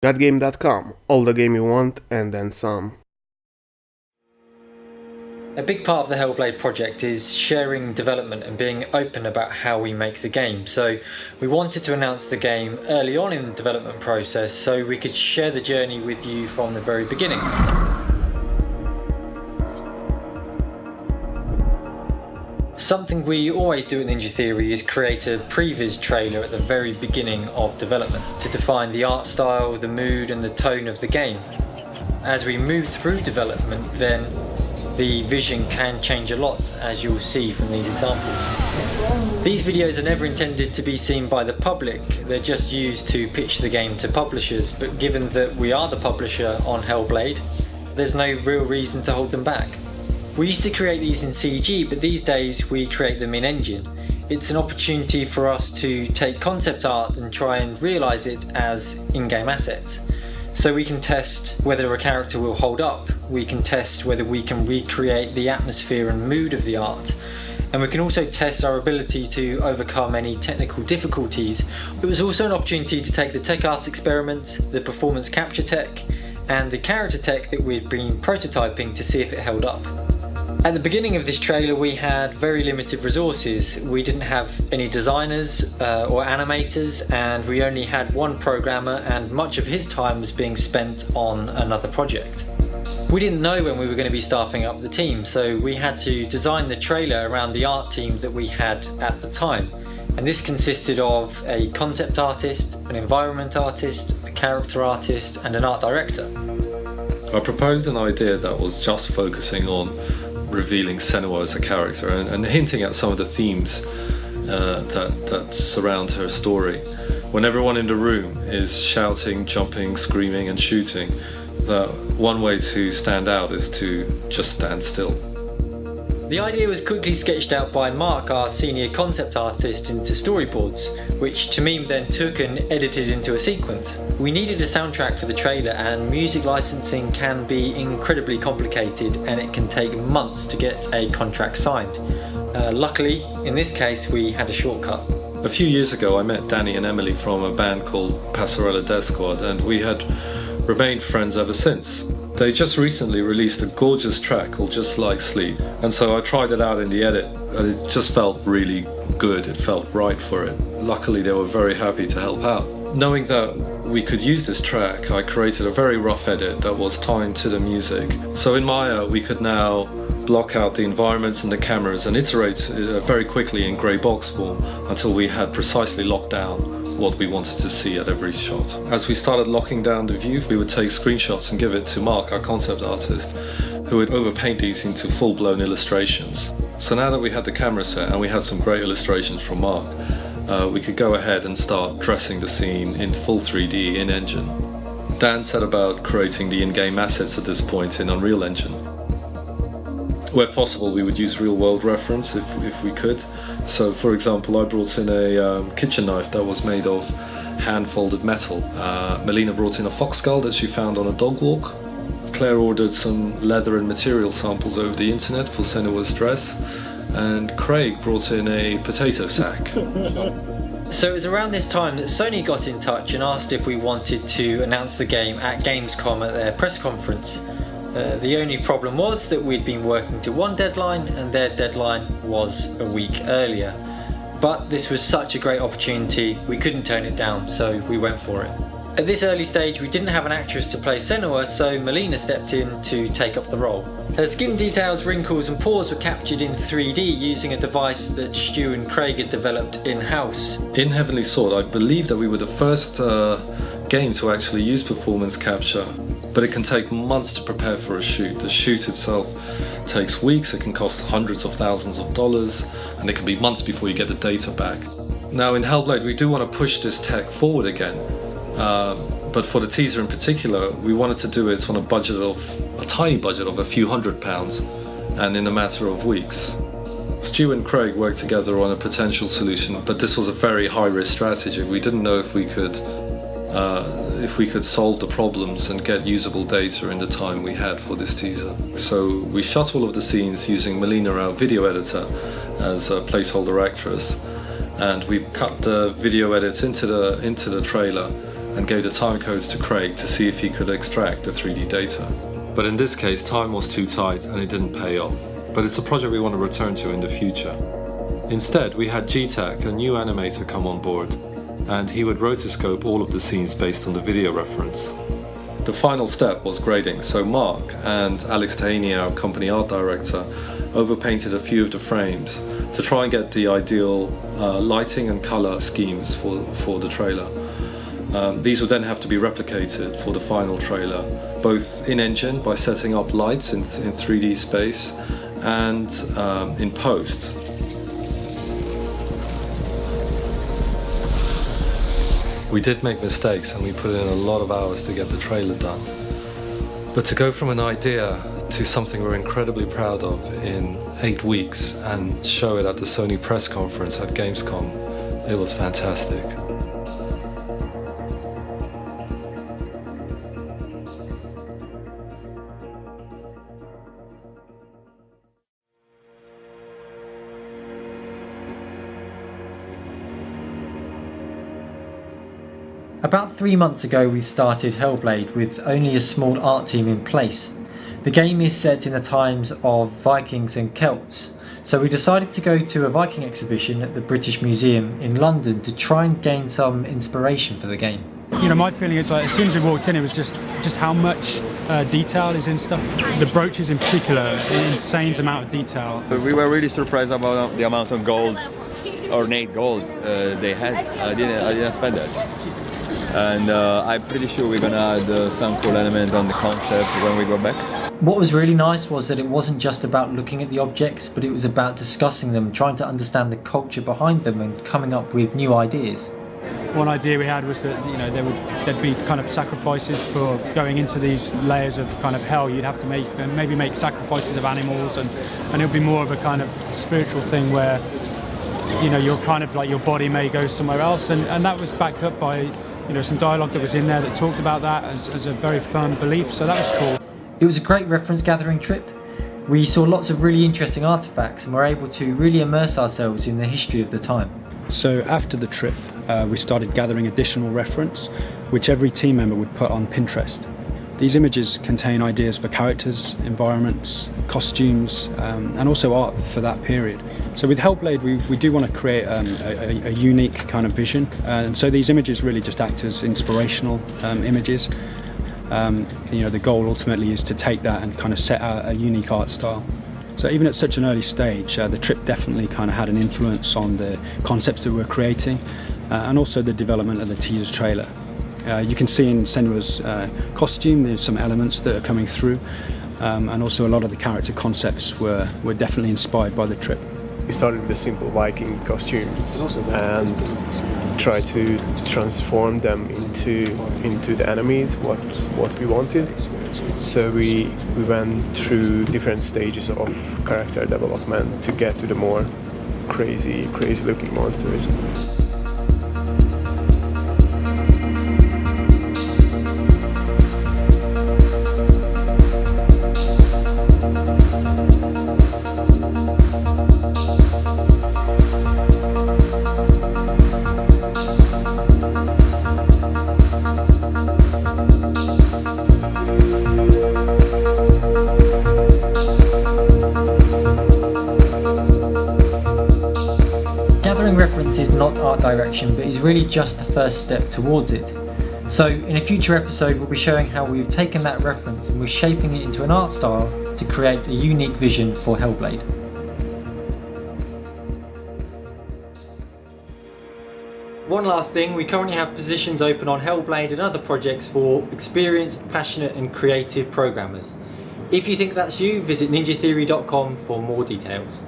Gotgame.com, all the game you want and then some. A big part of the Hellblade project is sharing development and being open about how we make the game. So we wanted to announce the game early on in the development process so we could share the journey with you from the very beginning. Something we always do at Ninja Theory is create a previs trailer at the very beginning of development to define the art style, the mood and the tone of the game. As we move through development, then the vision can change a lot, as you'll see from these examples. These videos are never intended to be seen by the public, they're just used to pitch the game to publishers, but given that we are the publisher on Hellblade, there's no real reason to hold them back. We used to create these in CG, but these days we create them in engine. It's an opportunity for us to take concept art and try and realise it as in-game assets. So we can test whether a character will hold up, we can test whether we can recreate the atmosphere and mood of the art, and we can also test our ability to overcome any technical difficulties. It was also an opportunity to take the tech art experiment, the performance capture tech, and the character tech that we'd been prototyping to see if it held up. At the beginning of this trailer we had very limited resources. We didn't have any designers or animators, and we only had one programmer, and much of his time was being spent on another project. We didn't know when we were going to be staffing up the team, so we had to design the trailer around the art team that we had at the time. And this consisted of a concept artist, an environment artist, a character artist and an art director. I proposed an idea that was just focusing on revealing Senua as a character and hinting at some of the themes that surround her story. When everyone in the room is shouting, jumping, screaming and shooting, that one way to stand out is to just stand still. The idea was quickly sketched out by Mark, our senior concept artist, into storyboards, which Tamim then took and edited into a sequence. We needed a soundtrack for the trailer, and music licensing can be incredibly complicated and it can take months to get a contract signed. Luckily, in this case, we had a shortcut. A few years ago I met Danny and Emily from a band called Passarella Death Squad, and we had remained friends ever since. They just recently released a gorgeous track called Just Like Sleep, and so I tried it out in the edit and it just felt really good, it felt right for it. Luckily they were very happy to help out. Knowing that we could use this track, I created a very rough edit that was timed to the music. So in Maya we could now block out the environments and the cameras and iterate very quickly in grey box form until we had precisely locked down what we wanted to see at every shot. As we started locking down the view, we would take screenshots and give it to Mark, our concept artist, who would overpaint these into full-blown illustrations. So now that we had the camera set and we had some great illustrations from Mark, we could go ahead and start dressing the scene in full 3D in Engine. Dan set about creating the in-game assets at this point in Unreal Engine. Where possible, we would use real-world reference if we could. So, for example, I brought in a kitchen knife that was made of hand-folded metal. Melina brought in a fox skull that she found on a dog walk. Claire ordered some leather and material samples over the internet for Senua's dress. And Craig brought in a potato sack. So it was around this time that Sony got in touch and asked if we wanted to announce the game at Gamescom at their press conference. The only problem was that we'd been working to one deadline and their deadline was a week earlier. But this was such a great opportunity, we couldn't turn it down, so we went for it. At this early stage we didn't have an actress to play Senua, so Melina stepped in to take up the role. Her skin details, wrinkles and pores were captured in 3D using a device that Stu and Craig had developed in-house. In Heavenly Sword, I believe that we were the first game to actually use performance capture, but it can take months to prepare for a shoot. The shoot itself takes weeks, it can cost hundreds of thousands of dollars, and it can be months before you get the data back. Now in Hellblade we do want to push this tech forward again, but for the teaser in particular we wanted to do it on a tiny budget of a few £100 and in a matter of weeks. Stu and Craig worked together on a potential solution, but this was a very high-risk strategy. We didn't know if we could solve the problems and get usable data in the time we had for this teaser. So we shot all of the scenes using Melina, our video editor, as a placeholder actress, and we cut the video edits into the trailer and gave the time codes to Craig to see if he could extract the 3D data. But in this case, time was too tight and it didn't pay off. But it's a project we want to return to in the future. Instead, we had GTAC, a new animator, come on board, and he would rotoscope all of the scenes based on the video reference. The final step was grading, so Mark and Alex Tahini, our company art director, overpainted a few of the frames to try and get the ideal lighting and color schemes for the trailer. These would then have to be replicated for the final trailer, both in-engine by setting up lights in 3D space and in post. We did make mistakes and we put in a lot of hours to get the trailer done. But to go from an idea to something we're incredibly proud of in 8 weeks and show it at the Sony press conference at Gamescom, it was fantastic. About 3 months ago we started Hellblade with only a small art team in place. The game is set in the times of Vikings and Celts, so we decided to go to a Viking exhibition at the British Museum in London to try and gain some inspiration for the game. You know, my feeling is like as soon as we walked in, it was just how much detail is in stuff. The brooches in particular, an insane amount of detail. We were really surprised about the amount of gold, ornate gold they had. I didn't spend that. And I'm pretty sure we're gonna add some cool element on the concept when we go back. What was really nice was that it wasn't just about looking at the objects, but it was about discussing them, trying to understand the culture behind them and coming up with new ideas. One idea we had was that, you know, there'd be kind of sacrifices for going into these layers of kind of hell. You'd have to maybe make sacrifices of animals, and it would be more of a kind of spiritual thing where, you know, you're kind of like your body may go somewhere else, and that was backed up by, you know, some dialogue that was in there that talked about that as a very firm belief, so that was cool. It was a great reference gathering trip. We saw lots of really interesting artifacts and were able to really immerse ourselves in the history of the time. So after the trip, we started gathering additional reference, which every team member would put on Pinterest. These images contain ideas for characters, environments, costumes, and also art for that period. So with Hellblade, we do want to create a unique kind of vision, and so these images really just act as inspirational images. You know, the goal ultimately is to take that and kind of set out a unique art style. So even at such an early stage, the trip definitely kind of had an influence on the concepts that we're creating, and also the development of the teaser trailer. You can see in Senua's costume there's some elements that are coming through, and also a lot of the character concepts were definitely inspired by the trip. We started with the simple Viking costumes and tried to transform them into the enemies, what we wanted. So we went through different stages of character development to get to the more crazy looking monsters. Gathering reference is not art direction, but is really just the first step towards it. So in a future episode we'll be showing how we've taken that reference and we're shaping it into an art style to create a unique vision for Hellblade. One last thing, we currently have positions open on Hellblade and other projects for experienced, passionate and creative programmers. If you think that's you, visit ninjatheory.com for more details.